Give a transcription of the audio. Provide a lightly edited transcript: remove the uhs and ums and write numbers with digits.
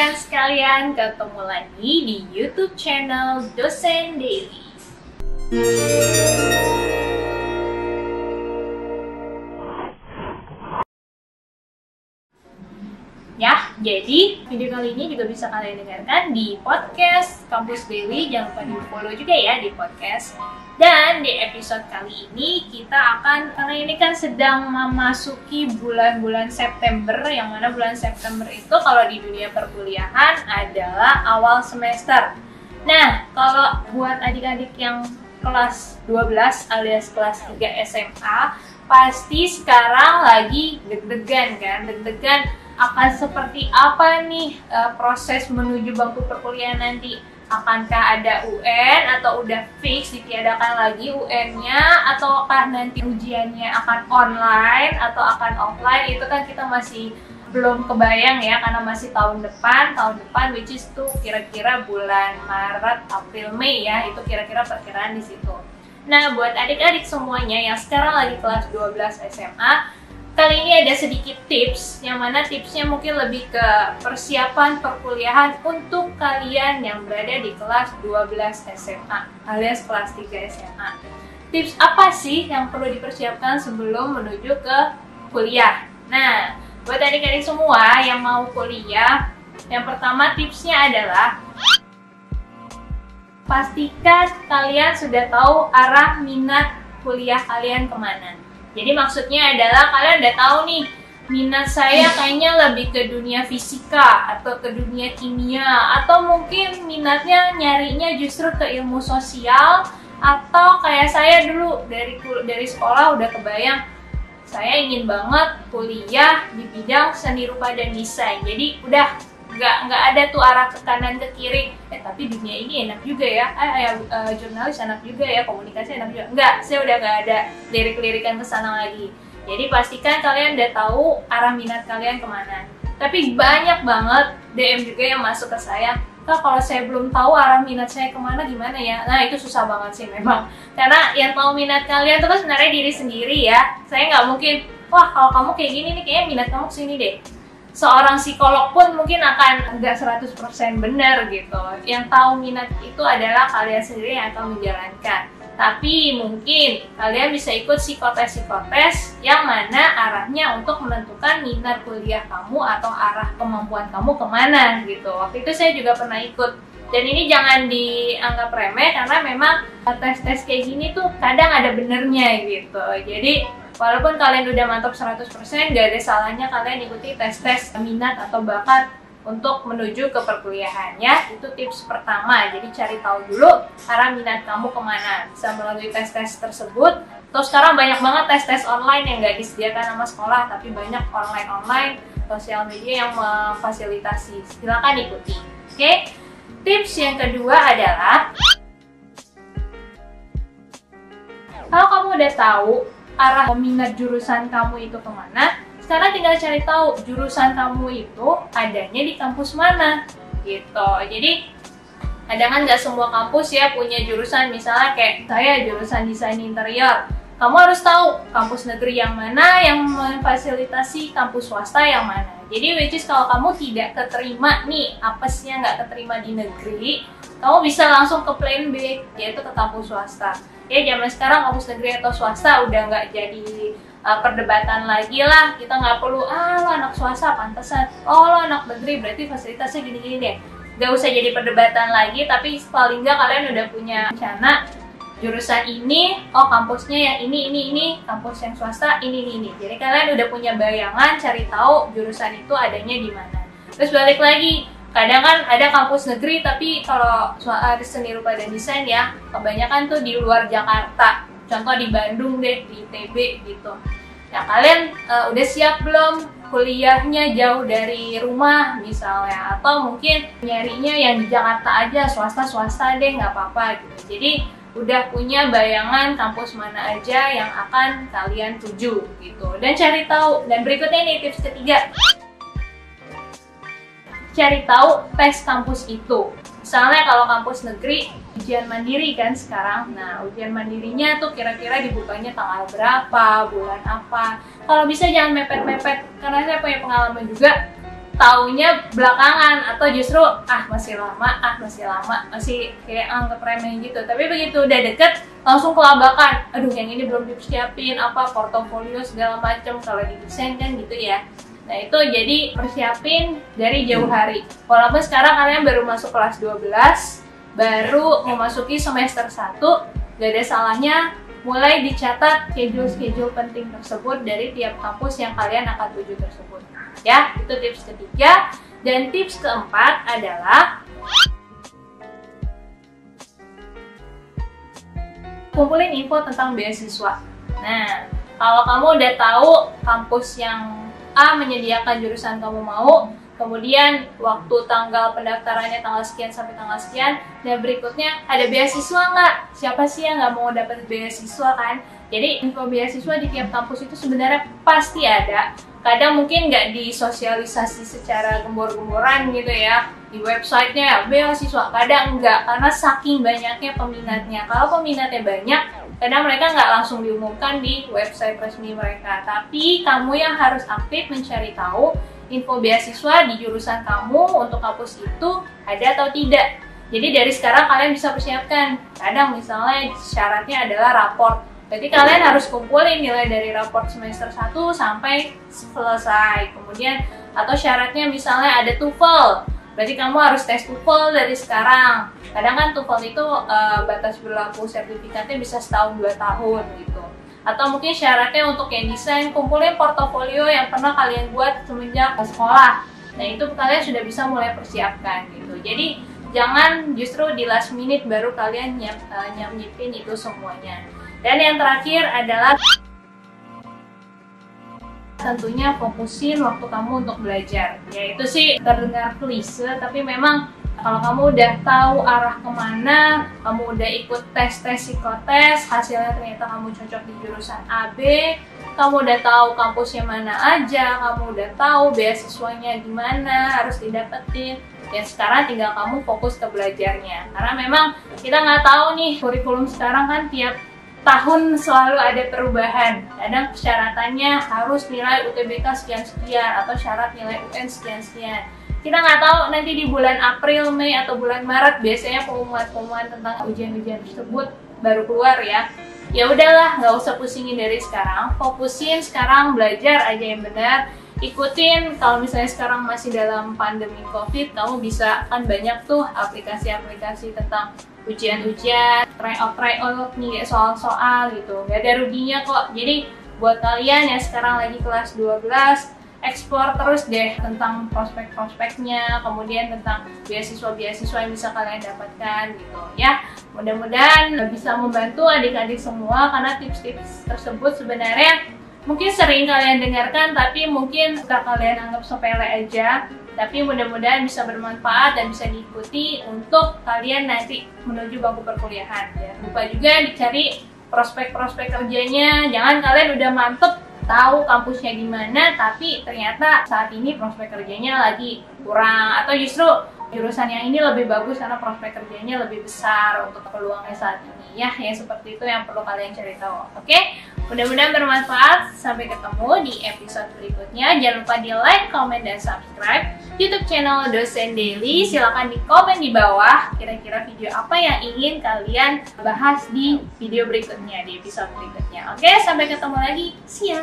rekan sekalian, ketemu lagi di YouTube channel Dosen Daily. Ya, jadi video kali ini juga bisa kalian dengarkan di podcast Kampus Daily. Jangan lupa di follow juga ya di podcast. Dan di episode kali ini kita akan, karena ini kan sedang memasuki bulan-bulan September, yang mana bulan September itu kalau di dunia perkuliahan adalah awal semester. Nah, kalau buat adik-adik yang kelas 12 alias kelas 3 SMA, pasti sekarang lagi deg-degan kan, akan seperti apa nih proses menuju bangku perkuliahan nanti. Akankah ada UN atau udah fix ditiadakan lagi UN-nya, ataukah nanti ujiannya akan online atau akan offline? Itu kan kita masih belum kebayang ya, karena masih tahun depan which is tuh kira-kira bulan Maret, April, Mei ya, itu kira-kira perkiraan di situ. Nah, buat adik-adik semuanya yang sekarang lagi kelas 12 SMA, kali ini ada sedikit tips, yang mana tipsnya mungkin lebih ke persiapan perkuliahan untuk kalian yang berada di kelas 12 SMA alias kelas 3 SMA. Tips apa sih yang perlu dipersiapkan sebelum menuju ke kuliah? Nah, buat adik-adik semua yang mau kuliah, yang pertama tipsnya adalah pastikan kalian sudah tahu arah minat kuliah kalian kemana. Jadi maksudnya adalah kalian udah tahu nih, minat saya kayaknya lebih ke dunia fisika atau ke dunia kimia, atau mungkin minatnya nyarinya justru ke ilmu sosial, atau kayak saya dulu dari sekolah udah kebayang saya ingin banget kuliah di bidang seni rupa dan desain. Jadi udah nggak ada tuh arah ke kanan ke kiri. Tapi dunia ini enak juga ya, jurnalis enak juga ya, komunikasi enak juga. Enggak, saya udah nggak ada lirik-lirikan ke sana lagi. Jadi pastikan kalian udah tahu arah minat kalian kemana. Tapi banyak banget DM juga yang masuk ke saya, Kak, kalau saya belum tahu arah minat saya kemana gimana ya? Nah, itu susah banget sih memang. Karena yang tahu minat kalian itu kan sebenarnya diri sendiri ya. Saya nggak mungkin, wah kalau kamu kayak gini nih, kayaknya minat kamu kesini deh. Seorang psikolog pun mungkin akan nggak 100% benar gitu. Yang tahu minat itu adalah kalian sendiri yang akan menjalankan. Tapi mungkin kalian bisa ikut psikotes yang mana arahnya untuk menentukan minat kuliah kamu atau arah kemampuan kamu kemana gitu. Waktu itu saya juga pernah ikut. Dan ini jangan dianggap remeh, karena memang tes-tes kayak gini tuh kadang ada benernya gitu. Jadi walaupun kalian udah mantap 100%, gak ada salahnya kalian ikuti tes-tes minat atau bakat untuk menuju ke perkuliahan ya. Itu tips pertama. Jadi cari tahu dulu arah minat kamu kemana. Bisa melalui tes-tes tersebut. Terus sekarang banyak banget tes-tes online yang gak disediakan sama sekolah, tapi banyak online sosial media yang memfasilitasi. Silakan ikuti. Oke? Tips yang kedua adalah, kalau kamu udah tahu arah minat jurusan kamu itu kemana, sekarang tinggal cari tahu jurusan kamu itu adanya di kampus mana gitu. Jadi kadang kan nggak semua kampus ya punya jurusan, misalnya kayak saya jurusan desain interior. Kamu harus tahu kampus negeri yang mana yang memfasilitasi kampus swasta yang mana. Jadi which is kalau kamu tidak keterima nih, apesnya nggak keterima di negeri, kamu bisa langsung ke plan B, yaitu ke kampus swasta. Ya, zaman sekarang kampus negeri atau swasta udah nggak jadi perdebatan lagi lah. Kita nggak perlu, lo anak swasta pantesan, lo anak negeri berarti fasilitasnya gini-gini deh. Nggak usah jadi perdebatan lagi, tapi paling nggak kalian udah punya rencana jurusan ini, kampusnya yang ini, kampus yang swasta ini. Jadi kalian udah punya bayangan, cari tahu jurusan itu adanya di mana. Terus balik lagi, kadang kan ada kampus negeri, tapi kalau soal seni rupa dan desain ya, kebanyakan tuh di luar Jakarta. Contoh di Bandung deh, di ITB gitu. Nah, kalian udah siap belum kuliahnya jauh dari rumah misalnya? Atau mungkin nyarinya yang di Jakarta aja, swasta deh, nggak apa-apa gitu. Jadi udah punya bayangan kampus mana aja yang akan kalian tuju gitu. Dan cari tahu. Dan berikutnya nih tips ketiga, cari tahu tes kampus itu. Misalnya kalau kampus negeri ujian mandiri kan sekarang. Nah, ujian mandirinya tuh kira-kira dibukanya tanggal berapa, bulan apa. Kalau bisa jangan mepet-mepet, karena saya punya pengalaman juga. taunya belakangan, atau justru masih lama, masih kayak anggap remeh gitu. Tapi begitu udah deket langsung kelabakan, aduh yang ini belum disiapin, portofolio segala macam kalau di desain kan gitu ya. Nah itu jadi persiapin dari jauh hari. Walaupun sekarang kalian baru masuk kelas 12, baru memasuki semester 1, gak ada salahnya mulai dicatat schedule penting tersebut dari tiap kampus yang kalian akan tuju tersebut. Ya, itu tips ketiga. Dan tips keempat adalah kumpulin info tentang beasiswa. Nah, kalau kamu udah tahu kampus yang A menyediakan jurusan kamu mau, kemudian waktu tanggal pendaftarannya tanggal sekian sampai tanggal sekian, dan berikutnya ada beasiswa nggak? Siapa sih yang nggak mau dapat beasiswa kan? Jadi info beasiswa di tiap kampus itu sebenarnya pasti ada. Kadang mungkin nggak disosialisasi secara gembor-gemboran gitu ya di websitenya beasiswa, kadang nggak, karena saking banyaknya peminatnya. Kalau peminatnya banyak, kadang mereka nggak langsung diumumkan di website resmi mereka. Tapi kamu yang harus aktif mencari tahu info beasiswa di jurusan kamu untuk kampus itu ada atau tidak. Jadi dari sekarang kalian bisa persiapkan. Kadang misalnya syaratnya adalah raport. Jadi kalian harus kumpulin nilai dari raport semester 1 sampai selesai. Kemudian atau syaratnya misalnya ada TOEFL. Berarti kamu harus tes TOEFL dari sekarang. Kadang kan TOEFL itu batas berlaku sertifikatnya bisa setahun 2 tahun gitu. Atau mungkin syaratnya untuk yang desain, kumpulin portofolio yang pernah kalian buat semenjak sekolah. Nah itu kalian sudah bisa mulai persiapkan gitu. Jadi jangan justru di last minute baru kalian nyiapin itu semuanya. Dan yang terakhir adalah tentunya fokusin waktu kamu untuk belajar. Ya itu sih terdengar klise, tapi memang kalau kamu udah tahu arah kemana, kamu udah ikut tes-tes psikotes, hasilnya ternyata kamu cocok di jurusan AB, kamu udah tahu kampusnya mana aja, kamu udah tahu beasiswanya gimana harus didapetin. Ya sekarang tinggal kamu fokus ke belajarnya. Karena memang kita nggak tahu nih, kurikulum sekarang kan tiap tahun selalu ada perubahan. Kadang persyaratannya harus nilai UTBK sekian-sekian atau syarat nilai UN sekian-sekian. Kita nggak tahu nanti di bulan April, Mei, atau bulan Maret biasanya pengumuman tentang ujian-ujian tersebut baru keluar ya. Ya udahlah, nggak usah pusingin dari sekarang. Fokusin sekarang, belajar aja yang benar. Ikutin, kalau misalnya sekarang masih dalam pandemi COVID, kamu bisa kan banyak tuh aplikasi-aplikasi tentang ujian-ujian, tryout nih soal-soal gitu. Gak ada ruginya kok. Jadi buat kalian yang sekarang lagi kelas 12, explore terus deh tentang prospek-prospeknya, kemudian tentang beasiswa-beasiswa yang bisa kalian dapatkan gitu ya. Mudah-mudahan bisa membantu adik-adik semua, karena tips-tips tersebut sebenarnya mungkin sering kalian dengarkan, tapi mungkin suka kalian anggap sepele aja. Tapi mudah-mudahan bisa bermanfaat dan bisa diikuti untuk kalian nanti menuju bangku perkuliahan. Jangan lupa juga dicari prospek-prospek kerjanya. Jangan kalian udah mantep tahu kampusnya di mana, tapi ternyata saat ini prospek kerjanya lagi kurang, atau justru jurusan yang ini lebih bagus karena prospek kerjanya lebih besar untuk peluangnya saat ini. Ya, yang seperti itu yang perlu kalian cari tahu. Oke? Mudah-mudahan bermanfaat. Sampai ketemu di episode berikutnya. Jangan lupa di like, comment, dan subscribe YouTube channel Dosen Daily. Silahkan di komen di bawah kira-kira video apa yang ingin kalian bahas di video berikutnya, di episode berikutnya. Oke, sampai ketemu lagi. See ya!